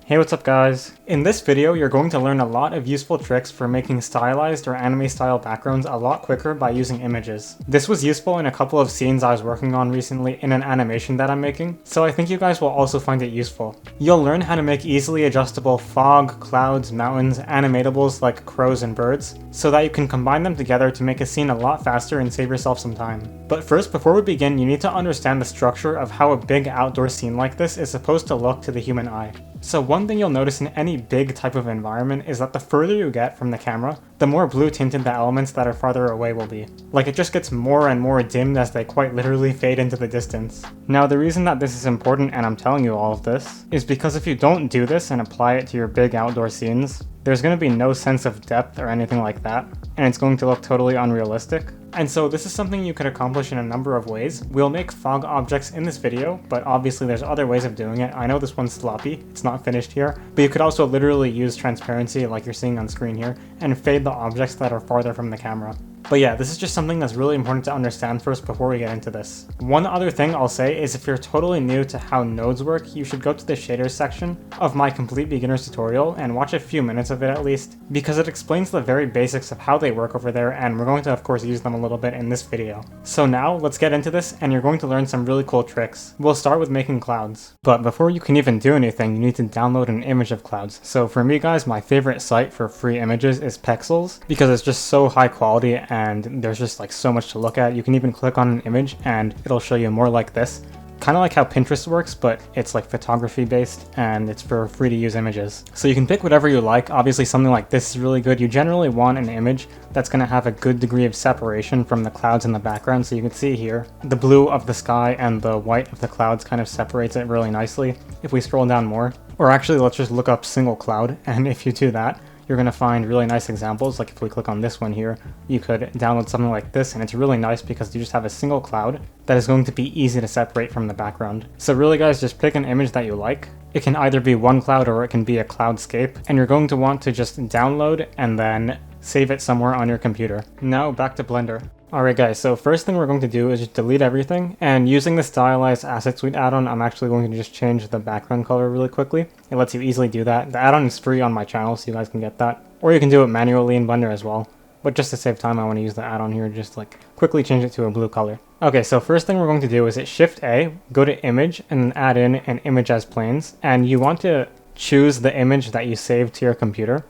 Hey, what's up guys? In this video, you're going to learn a lot of useful tricks for making stylized or anime style backgrounds a lot quicker by using images. This was useful in a couple of scenes I was working on recently in an animation that I'm making, so I think you guys will also find it useful. You'll learn how to make easily adjustable fog, clouds, mountains, animatables like crows and birds, so that you can combine them together to make a scene a lot faster and save yourself some time. But first, before we begin, you need to understand the structure of how a big outdoor scene like this is supposed to look to the human eye. So one thing you'll notice in any big type of environment is that the further you get from the camera, the more blue tinted the elements that are farther away will be. Like, it just gets more and more dimmed as they quite literally fade into the distance. Now the reason that this is important, and I'm telling you all of this, is because if you don't do this and apply it to your big outdoor scenes, there's going to be no sense of depth or anything like that, and it's going to look totally unrealistic. And so this is something you could accomplish in a number of ways. We'll make fog objects in this video, but obviously there's other ways of doing it. I know this one's sloppy, it's not finished here, but you could also literally use transparency like you're seeing on screen here, and fade the objects that are farther from the camera. But yeah, this is just something that's really important to understand first before we get into this. One other thing I'll say is if you're totally new to how nodes work, you should go to the shaders section of my complete beginner's tutorial and watch a few minutes of it at least, because it explains the very basics of how they work over there, and we're going to of course use them a little bit in this video. So now let's get into this, and you're going to learn some really cool tricks. We'll start with making clouds. But before you can even do anything, you need to download an image of clouds. So for me guys, my favorite site for free images is Pexels, because it's just so high quality and there's just like so much to look at. You can even click on an image and it'll show you more like this. Kind of like how Pinterest works, but it's like photography based and it's for free to use images. So you can pick whatever you like. Obviously something like this is really good. You generally want an image that's going to have a good degree of separation from the clouds in the background. So you can see here, the blue of the sky and the white of the clouds kind of separates it really nicely. If we scroll down more, or actually let's just look up single cloud, and if you do that, you're going to find really nice examples. Like if we click on this one here, you could download something like this, and it's really nice because you just have a single cloud that is going to be easy to separate from the background. So really guys, just pick an image that you like. It can either be one cloud or it can be a cloudscape, and you're going to want to just download and then save it somewhere on your computer. Now back to Blender. Alright guys, so first thing we're going to do is just delete everything, and using the Stylized Asset Suite add-on, I'm actually going to just change the background color really quickly. It lets you easily do that. The add-on is free on my channel, so you guys can get that. Or you can do it manually in Blender as well. But just to save time, I want to use the add-on here, just like quickly change it to a blue color. Okay, so first thing we're going to do is hit Shift A, go to Image, and then add in an image as planes. And you want to choose the image that you saved to your computer.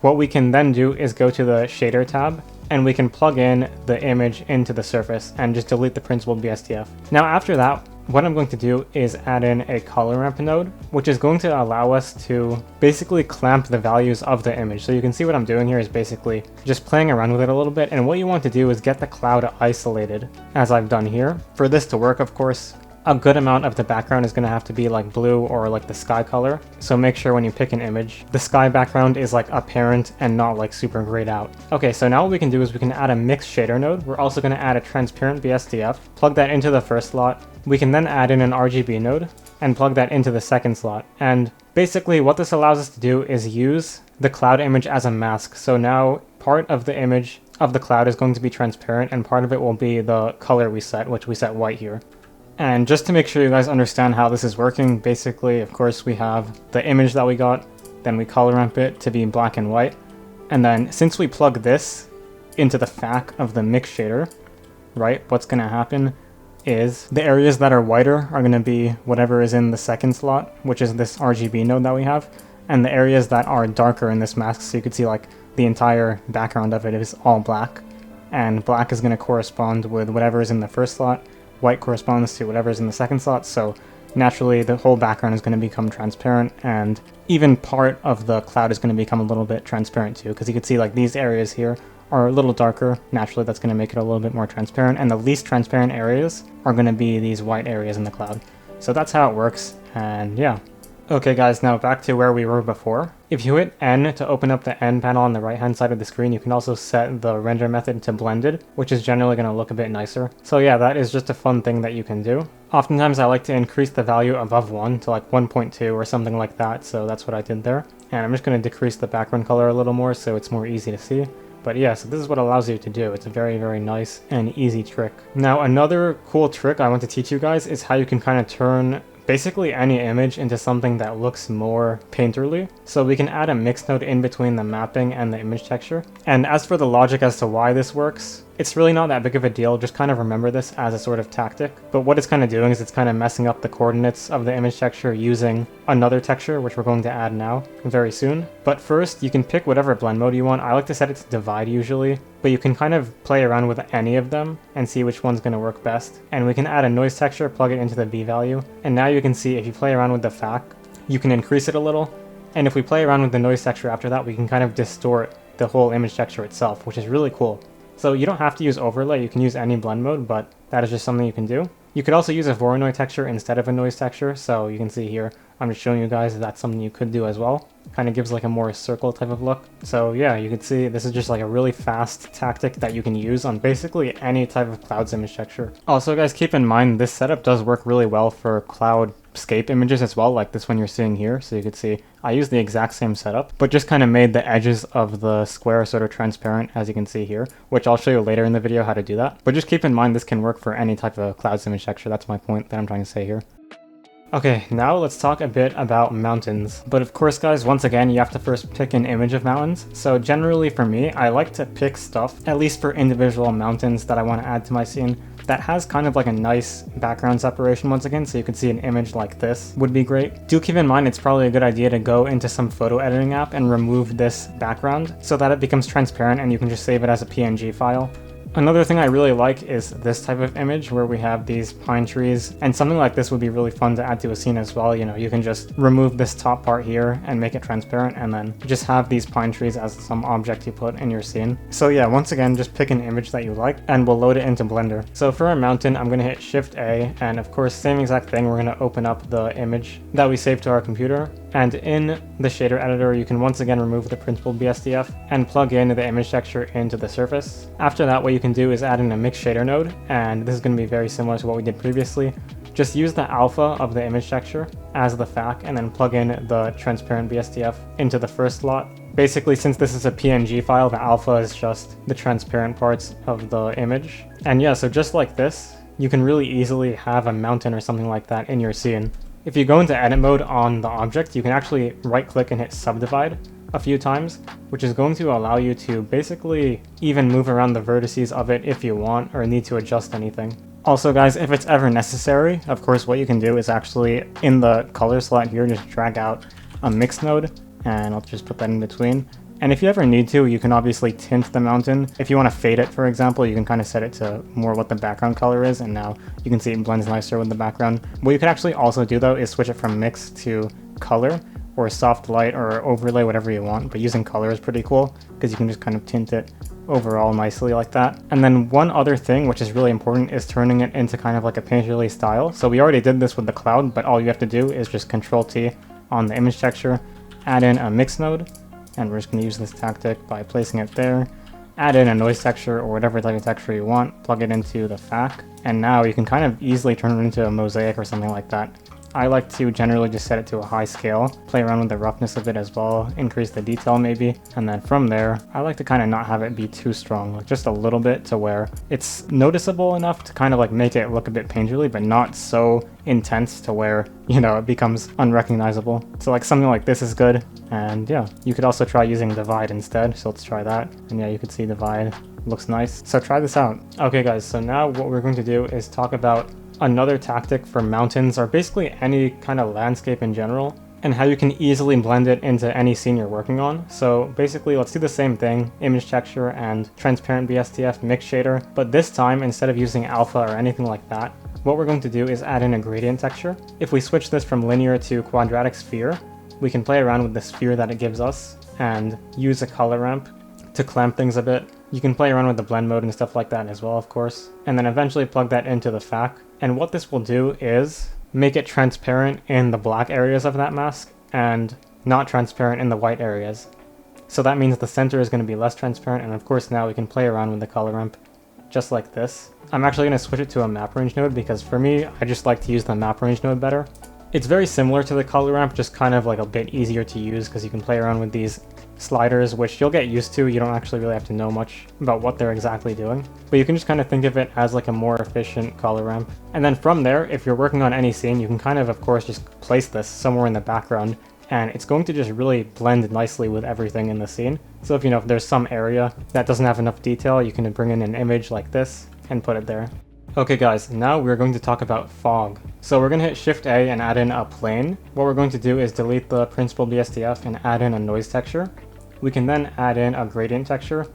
What we can then do is go to the Shader tab, and we can plug in the image into the surface and just delete the principal BSDF. Now after that, what I'm going to do is add in a color ramp node, which is going to allow us to basically clamp the values of the image. So you can see what I'm doing here is basically just playing around with it a little bit, and what you want to do is get the cloud isolated, as I've done here. For this to work, of course, a good amount of the background is going to have to be like blue or like the sky color. So make sure when you pick an image, the sky background is like apparent and not like super grayed out. Okay, so now what we can do is we can add a mixed shader node. We're also going to add a transparent BSDF, plug that into the first slot. We can then add in an RGB node and plug that into the second slot. And basically what this allows us to do is use the cloud image as a mask. So now part of the image of the cloud is going to be transparent, and part of it will be the color we set, which we set white here. And just to make sure you guys understand how this is working, basically, of course, we have the image that we got, then we color ramp it to be black and white, and then since we plug this into the FAC of the mix shader, right, what's going to happen is the areas that are whiter are going to be whatever is in the second slot, which is this RGB node that we have, and the areas that are darker in this mask, so you can see like the entire background of it is all black, and black is going to correspond with whatever is in the first slot. White corresponds to whatever's in the second slot, so naturally the whole background is going to become transparent, and even part of the cloud is going to become a little bit transparent too, because you can see like these areas here are a little darker. Naturally that's going to make it a little bit more transparent, and the least transparent areas are going to be these white areas in the cloud. So that's how it works, and yeah. Okay guys, now back to where we were before. If you hit N to open up the N panel on the right hand side of the screen, you can also set the render method to blended, which is generally going to look a bit nicer. So yeah, that is just a fun thing that you can do. Oftentimes I like to increase the value above 1 to like 1.2 or something like that, so that's what I did there. And I'm just going to decrease the background color a little more so it's more easy to see. But yeah, so this is what it allows you to do. It's a very, very nice and easy trick. Now another cool trick I want to teach you guys is how you can kind of turn basically any image into something that looks more painterly. So we can add a mix node in between the mapping and the image texture. And as for the logic as to why this works, it's really not that big of a deal, just kind of remember this as a sort of tactic. But what it's kind of doing is it's kind of messing up the coordinates of the image texture using another texture, which we're going to add now very soon. But first, you can pick whatever blend mode you want. I like to set it to divide usually, but you can kind of play around with any of them and see which one's going to work best. And we can add a noise texture, plug it into the B value. And now you can see if you play around with the FAC, you can increase it a little. And if we play around with the noise texture after that, we can kind of distort the whole image texture itself, which is really cool. So you don't have to use overlay, you can use any blend mode, but that is just something you can do. You could also use a Voronoi texture instead of a noise texture, so you can see here, I'm just showing you guys that that's something you could do as well. Kind of gives like a more circle type of look. So yeah, you can see this is just like a really fast tactic that you can use on basically any type of clouds image texture. Also guys, keep in mind this setup does work really well for cloud scape images as well, like this one you're seeing here. So you could see I used the exact same setup, but just kind of made the edges of the square sort of transparent, as you can see here, which I'll show you later in the video how to do that. But just keep in mind this can work for any type of clouds image texture. That's my point that I'm trying to say here. Okay, now let's talk a bit about mountains. But of course guys, once again, you have to first pick an image of mountains. So generally for me, I like to pick stuff, at least for individual mountains that I want to add to my scene, that has kind of like a nice background separation once again, so you can see an image like this would be great. Do keep in mind it's probably a good idea to go into some photo editing app and remove this background so that it becomes transparent and you can just save it as a PNG file. Another thing I really like is this type of image where we have these pine trees, and something like this would be really fun to add to a scene as well. You know, you can just remove this top part here and make it transparent and then just have these pine trees as some object you put in your scene. So yeah, once again, just pick an image that you like and we'll load it into Blender. So for our mountain, I'm going to hit Shift A, and of course, same exact thing, we're going to open up the image that we saved to our computer. And in the shader editor, you can once again remove the principled BSDF and plug in the image texture into the surface. After that, what you can do is add in a mix shader node, and this is going to be very similar to what we did previously. Just use the alpha of the image texture as the FAC and then plug in the transparent BSDF into the first slot. Basically, since this is a PNG file, the alpha is just the transparent parts of the image. And yeah, so just like this, you can really easily have a mountain or something like that in your scene. If you go into edit mode on the object, you can actually right click and hit subdivide a few times, which is going to allow you to basically even move around the vertices of it if you want or need to adjust anything. Also guys, if it's ever necessary, of course what you can do is actually in the color slot here, just drag out a mix node, and I'll just put that in between. And if you ever need to, you can obviously tint the mountain. If you want to fade it, for example, you can kind of set it to more what the background color is, and now you can see it blends nicer with the background. What you could actually also do though is switch it from mix to color, or soft light, or overlay, whatever you want, but using color is pretty cool because you can just kind of tint it overall nicely like that. And then one other thing which is really important is turning it into kind of like a painterly style. So we already did this with the cloud, but all you have to do is just Control T on the image texture, add in a mix node, and we're just going to use this tactic by placing it there, add in a noise texture or whatever type of texture you want, plug it into the FAC, and now you can kind of easily turn it into a mosaic or something like that. I like to generally just set it to a high scale, play around with the roughness of it as well, increase the detail maybe, and then from there, I like to kind of not have it be too strong, like just a little bit to where it's noticeable enough to kind of like make it look a bit painterly, but not so intense to where, you know, it becomes unrecognizable. So like something like this is good, and yeah, you could also try using divide instead, so let's try that. And yeah, you can see divide looks nice, so try this out. Okay guys, so now what we're going to do is talk about another tactic for mountains, or basically any kind of landscape in general, and how you can easily blend it into any scene you're working on. So basically, let's do the same thing, image texture and transparent BSDF mix shader, but this time, instead of using alpha or anything like that, what we're going to do is add in a gradient texture. If we switch this from linear to quadratic sphere, we can play around with the sphere that it gives us and use a color ramp to clamp things a bit. You can play around with the blend mode and stuff like that as well, of course, and then eventually plug that into the FAC. And what this will do is make it transparent in the black areas of that mask and not transparent in the white areas. So that means the center is going to be less transparent, and of course now we can play around with the color ramp just like this. I'm actually going to switch it to a map range node because for me, I just like to use the map range node better. It's very similar to the color ramp, just kind of like a bit easier to use because you can play around with these sliders, which you'll get used to. You don't actually really have to know much about what they're exactly doing, but you can just kind of think of it as like a more efficient color ramp. And then from there, if you're working on any scene, you can kind of course, just place this somewhere in the background, and it's going to just really blend nicely with everything in the scene. So if if there's some area that doesn't have enough detail, you can bring in an image like this and put it there. Okay guys, now we're going to talk about fog. So we're going to hit Shift A and add in a plane. What we're going to do is delete the principal BSDF and add in a noise texture. We can then add in a gradient texture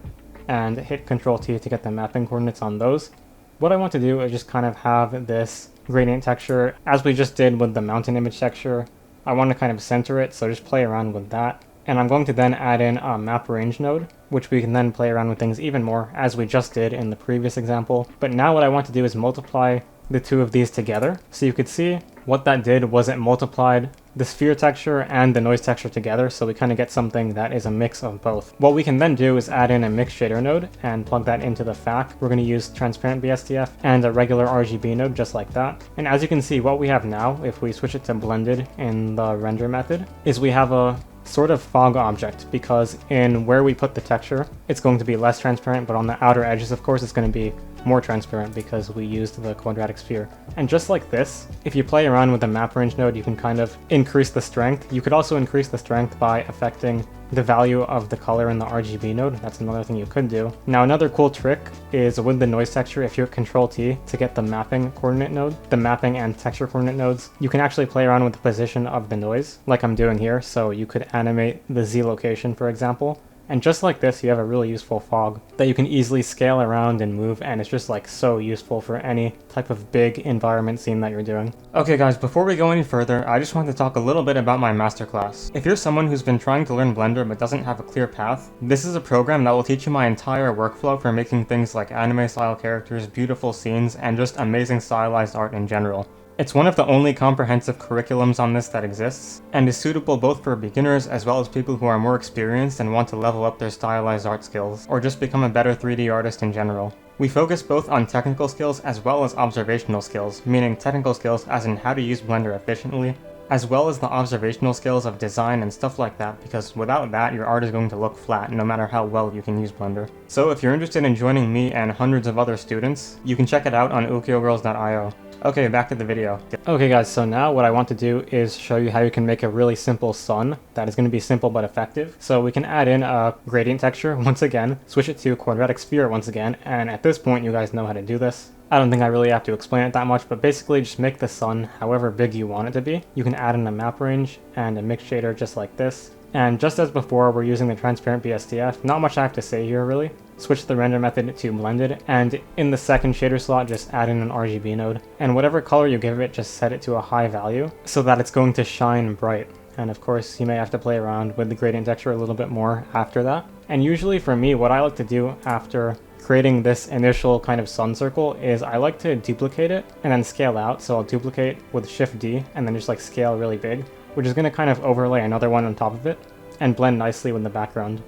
and hit Ctrl T to get the mapping coordinates on those. What I want to do is just kind of have this gradient texture, as we just did with the mountain image texture. I want to kind of center it, so just play around with that. And I'm going to then add in a map range node, which we can then play around with things even more, as we just did in the previous example. But now what I want to do is multiply the two of these together. So you could see what that did was it multiplied the sphere texture and the noise texture together, so we kind of get something that is a mix of both. What we can then do is add in a mix shader node and plug that into the FAC. We're going to use transparent BSDF and a regular RGB node just like that. And as you can see, what we have now, if we switch it to blended in the render method, is we have a sort of fog object, because in where we put the texture, it's going to be less transparent, but on the outer edges, of course, it's going to be more transparent because we used the quadratic sphere. And just like this, if you play around with the map range node, you can kind of increase the strength. You could also increase the strength by affecting the value of the color in the RGB node. That's another thing you could do. Now another cool trick is with the noise texture, if you hit Ctrl T to get the mapping coordinate node, the mapping and texture coordinate nodes, you can actually play around with the position of the noise, like I'm doing here. So you could animate the Z location, for example. And just like this, you have a really useful fog that you can easily scale around and move, and it's just like so useful for any type of big environment scene that you're doing. Okay guys, before we go any further, I just want to talk a little bit about my masterclass. If you're someone who's been trying to learn Blender but doesn't have a clear path, this is a program that will teach you my entire workflow for making things like anime style characters, beautiful scenes, and just amazing stylized art in general. It's one of the only comprehensive curriculums on this that exists, and is suitable both for beginners as well as people who are more experienced and want to level up their stylized art skills, or just become a better 3D artist in general. We focus both on technical skills as well as observational skills, meaning technical skills as in how to use Blender efficiently, as well as the observational skills of design and stuff like that, because without that your art is going to look flat no matter how well you can use Blender. So if you're interested in joining me and hundreds of other students, you can check it out on ukiogirls.io. Okay, back to the video. Okay guys, so now what I want to do is show you how you can make a really simple sun that is going to be simple but effective. So we can add in a gradient texture once again, switch it to quadratic sphere once again, and at this point you guys know how to do this. I don't think I really have to explain it that much, but basically just make the sun however big you want it to be. You can add in a map range and a mix shader just like this. And just as before, we're using the transparent BSDF. Not much I have to say here really. Switch the render method to blended, and in the second shader slot just add in an RGB node. And whatever color you give it, just set it to a high value so that it's going to shine bright. And of course, you may have to play around with the gradient texture a little bit more after that. And usually for me, what I like to do after creating this initial kind of sun circle is I like to duplicate it and then scale out. So I'll duplicate with Shift D and then just like scale really big, which is going to kind of overlay another one on top of it and blend nicely with the background.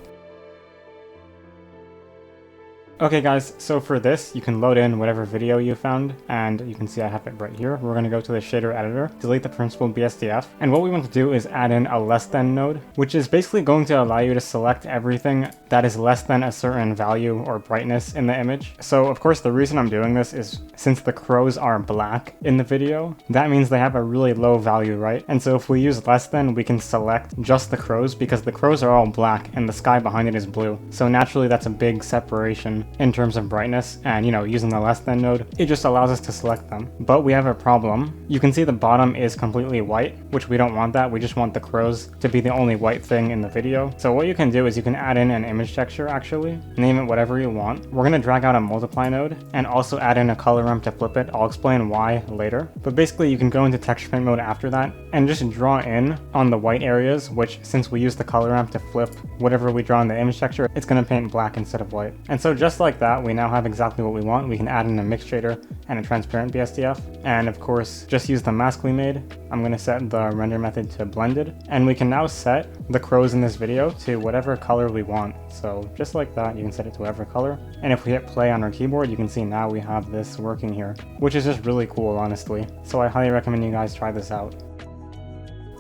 Okay guys, so for this, you can load in whatever video you found, and you can see I have it right here. We're going to go to the shader editor, delete the principal BSDF, and what we want to do is add in a less than node, which is basically going to allow you to select everything that is less than a certain value or brightness in the image. So of course the reason I'm doing this is since the crows are black in the video, that means they have a really low value, right? And so if we use less than, we can select just the crows because the crows are all black and the sky behind it is blue. So naturally that's a big separation in terms of brightness, and using the less than node, it just allows us to select them. But we have a problem. You can see the bottom is completely white, which we don't want that. We just want the crows to be the only white thing in the video. So what you can do is you can add in an image texture actually, name it whatever you want. We're going to drag out a multiply node and also add in a color ramp to flip it. I'll explain why later. But basically you can go into texture paint mode after that and just draw in on the white areas, which since we use the color ramp to flip whatever we draw in the image texture, it's going to paint black instead of white. And so just like that, we now have exactly what we want. We can add in a mix shader and a transparent BSDF, and of course just use the mask we made. I'm going to set the render method to blended, and we can now set the crows in this video to whatever color we want. So just like that, you can set it to whatever color, and if we hit play on our keyboard, you can see now we have this working here, which is just really cool honestly. So I highly recommend you guys try this out.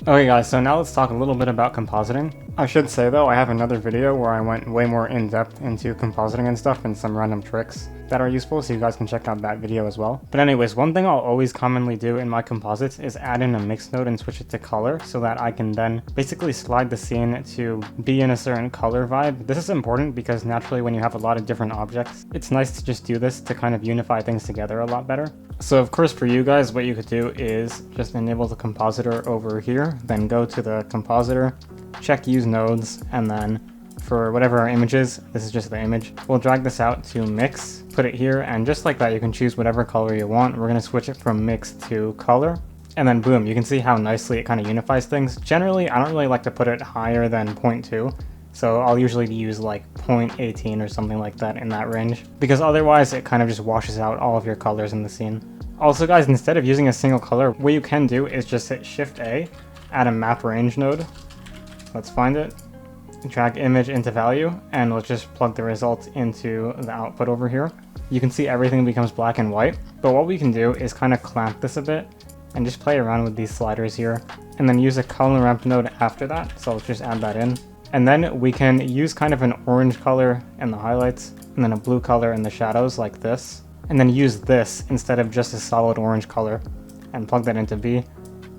Okay guys, so now let's talk a little bit about compositing. I should say though, I have another video where I went way more in depth into compositing and stuff and some random tricks that are useful, so you guys can check out that video as well. But anyways, one thing I'll always commonly do in my composites is add in a mix node and switch it to color so that I can then basically slide the scene to be in a certain color vibe. This is important because naturally when you have a lot of different objects, it's nice to just do this to kind of unify things together a lot better. So of course for you guys, what you could do is just enable the compositor over here, then go to the compositor, check use nodes, and then for whatever our image is, this is just the image, we'll drag this out to mix, put it here, and just like that you can choose whatever color you want. We're going to switch it from mix to color, and then boom, you can see how nicely it kind of unifies things. Generally, I don't really like to put it higher than 0.2. So I'll usually use like 0.18 or something like that in that range, because otherwise it kind of just washes out all of your colors in the scene. Also guys, instead of using a single color, what you can do is just hit Shift A, add a map range node. Let's find it, drag image into value, and let's just plug the results into the output over here. You can see everything becomes black and white, but what we can do is kind of clamp this a bit and just play around with these sliders here, and then use a color ramp node after that. So let's just add that in. And then we can use kind of an orange color in the highlights, and then a blue color in the shadows like this. And then use this instead of just a solid orange color, and plug that into B.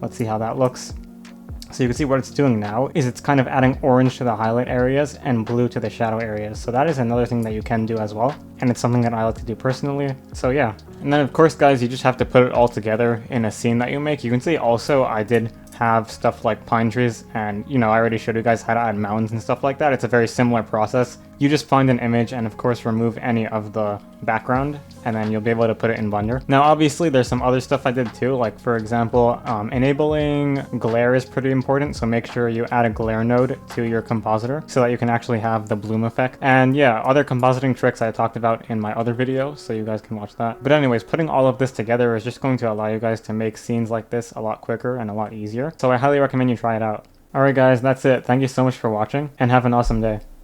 Let's see how that looks. So you can see what it's doing now is it's kind of adding orange to the highlight areas and blue to the shadow areas. So that is another thing that you can do as well. And it's something that I like to do personally. So yeah. And then of course guys, you just have to put it all together in a scene that you make. You can see also I did have stuff like pine trees, and you know, I already showed you guys how to add mountains and stuff like that. It's a very similar process. You just find an image and of course remove any of the background, and then you'll be able to put it in Blender. Now obviously there's some other stuff I did too, like for example, enabling glare is pretty important, so make sure you add a glare node to your compositor so that you can actually have the bloom effect. And yeah, other compositing tricks I talked about in my other video, so you guys can watch that. But anyways, putting all of this together is just going to allow you guys to make scenes like this a lot quicker and a lot easier. So I highly recommend you try it out. Alright guys, that's it. Thank you so much for watching, and have an awesome day.